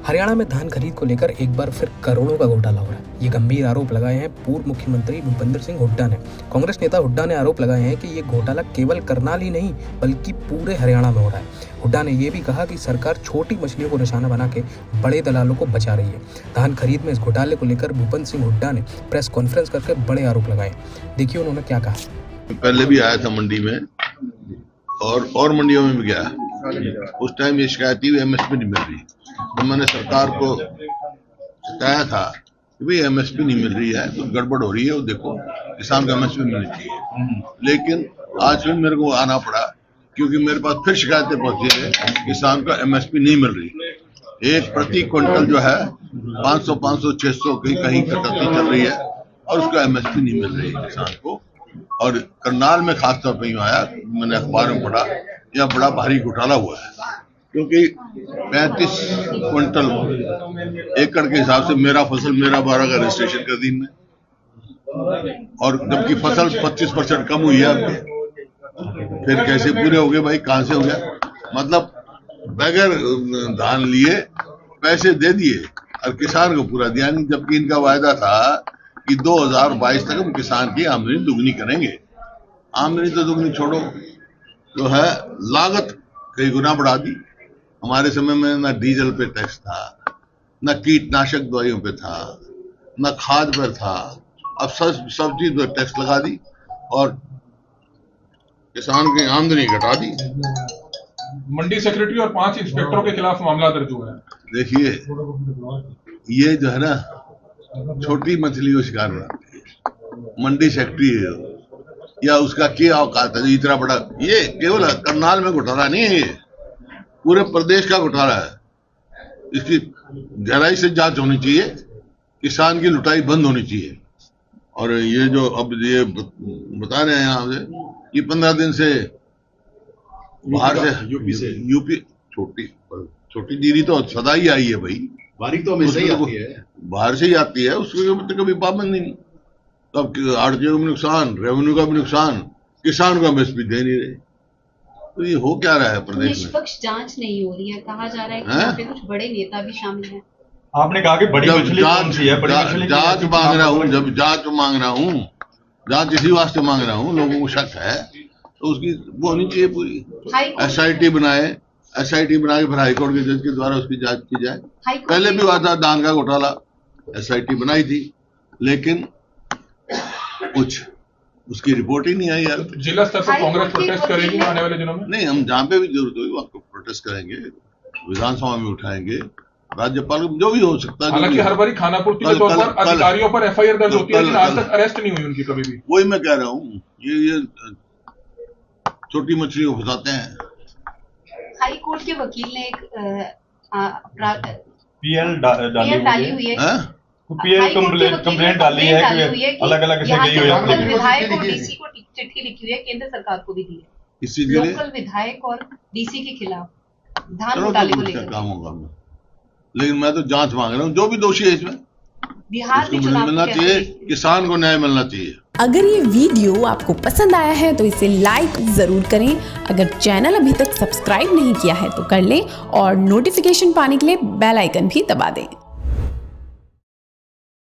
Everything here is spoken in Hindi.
हरियाणा में धान खरीद को लेकर एक बार फिर करोड़ों का घोटाला हो रहा है। ये गंभीर आरोप लगाए हैं पूर्व मुख्यमंत्री भूपेंद्र सिंह हुड्डा ने। कांग्रेस नेता हुड्डा ने आरोप लगाए हैं कि ये घोटाला केवल करनाल ही नहीं बल्कि पूरे हरियाणा में हो रहा है। हुड्डा ने यह भी कहा कि सरकार छोटी मछलियों को निशाना बना के बड़े दलालों को बचा रही है। धान खरीद में इस घोटाले को लेकर भूपेंद्र सिंह हुड्डा ने प्रेस कॉन्फ्रेंस करके बड़े आरोप लगाए। देखिए उन्होंने क्या कहा। पहले भी आया था मंडी में और मंडियों में भी गया। उस टाइम ये शिकायत थी एमएसपी नहीं मिल रही, तो मैंने सरकार को बताया था कि भाई एमएसपी नहीं मिल रही है तो गड़बड़ हो रही है, वो देखो किसान को एमएसपी मिलनी चाहिए। लेकिन आज भी मेरे को आना पड़ा क्योंकि मेरे पास फिर शिकायतें पहुंची है किसान को एमएसपी नहीं मिल रही। एक प्रति क्विंटल जो है 500, 600 की कहीं कटौती चल रही है और उसको एमएसपी नहीं मिल रही किसान को। और करनाल में खासतौर पर यूं आया, मैंने अखबार में पढ़ा, यह बड़ा भारी घोटाला हुआ है क्योंकि 35 क्विंटल एकड़ के हिसाब से मेरा फसल मेरा 12 का रजिस्ट्रेशन कर दी इनने, और जबकि फसल 25% कम हुई है। फिर कैसे पूरे हो गए भाई, कहां से हो गया? मतलब बगैर धान लिए पैसे दे दिए और किसान को पूरा दिया नहीं, जबकि इनका वायदा था कि 2022 तक हम किसान की आमदनी दुगनी करेंगे। आमदनी तो दुगनी छोड़ो, जो है लागत कई गुना बढ़ा दी। हमारे समय में ना डीजल पे टैक्स था, ना कीटनाशक दवाइयों पे था, ना खाद पर था। अब सब चीज पर टैक्स लगा दी और किसान की आमदनी घटा दी। मंडी सेक्रेटरी और 5 इंस्पेक्टरों के खिलाफ मामला दर्ज हुआ है। देखिए ये जो है ना छोटी मछली को शिकार बनाती है। मंडी सेक्रेटरी है या उसका क्या औकात है इतना बड़ा? ये केवल करनाल में घोटाला नहीं है, ये पूरे प्रदेश का घोटाला है। इसकी गहराई से जांच होनी चाहिए, किसान की लुटाई बंद होनी चाहिए। और ये जो अब ये बता रहे हैं यहाँ से कि 15 दिन से बाहर से यूपी छोटी दीदी तो सदा ही आई है भाई, बारिश तो हमेशा ही आती है, बाहर से ही आती है, उसको कभी पाबंदी नहीं। तब आड़तियों का भी नुकसान, रेवेन्यू का भी नुकसान, किसान को एमएसपी दे नहीं रहे। तो ये हो क्या रहा है प्रदेश में? निष्पक्ष जांच नहीं हो रही है, कहा जा रहा है कि यहाँ पे कुछ बड़े नेता भी शामिल हैं। आपने कहा कि बड़ी मछली कौन सी है? बड़ी मछली जांच मांग रहा हूँ, जब जांच मांग रहा हूँ, जांच इसी वास्ते मांग रहा हूँ, लोगों को शक है तो उसकी वो होनी चाहिए पूरी। एसआईटी बनाए, एसआईटी बना के फिर हाईकोर्ट के जज के द्वारा उसकी जांच की जाए। पहले भी हुआ था धान का घोटाला, एसआईटी बनाई थी लेकिन कुछ उसकी रिपोर्ट ही नहीं आई यार। जिला स्तर पर कांग्रेस प्रोटेस्ट करेगी आने वाले दिनों में? नहीं, हम जहाँ पे भी जरूरत होगी वहाँ प्रोटेस्ट करेंगे, विधानसभा में उठाएंगे, राज्यपाल जो भी हो सकता है। हालांकि हर बारी खानापूर्ति के तौर पर अधिकारियों पर एफआईआर दर्ज होती है लेकिन आज तक अरेस्ट नहीं हुई उनकी कभी भी। वही मैं कह रहा हूँ, ये छोटी मछली को फंसाते हैं। हाई कोर्ट के वकील ने एक पीएल डाली हुई है, पीएल कंप्लेंट डाली है कि अलग अलग से गई हुई है। विधायक और डीसी को चिट्ठी लिखी हुई है, केंद्र सरकार को भी दी है, इसी के लिए लोकल विधायक और डीसी के खिलाफ धान घोटाले को लेकर काम होगा। लेकिन मैं तो जांच मांग रहा हूँ, जो भी दोषी है इसमें बिहार में चुनाव मिलना चाहिए, किसान को न्याय मिलना चाहिए। अगर ये वीडियो आपको पसंद आया है तो इसे लाइक जरूर करें। अगर चैनल अभी तक सब्सक्राइब नहीं किया है तो कर लें और नोटिफिकेशन पाने के लिए बेल आइकन भी दबा दें।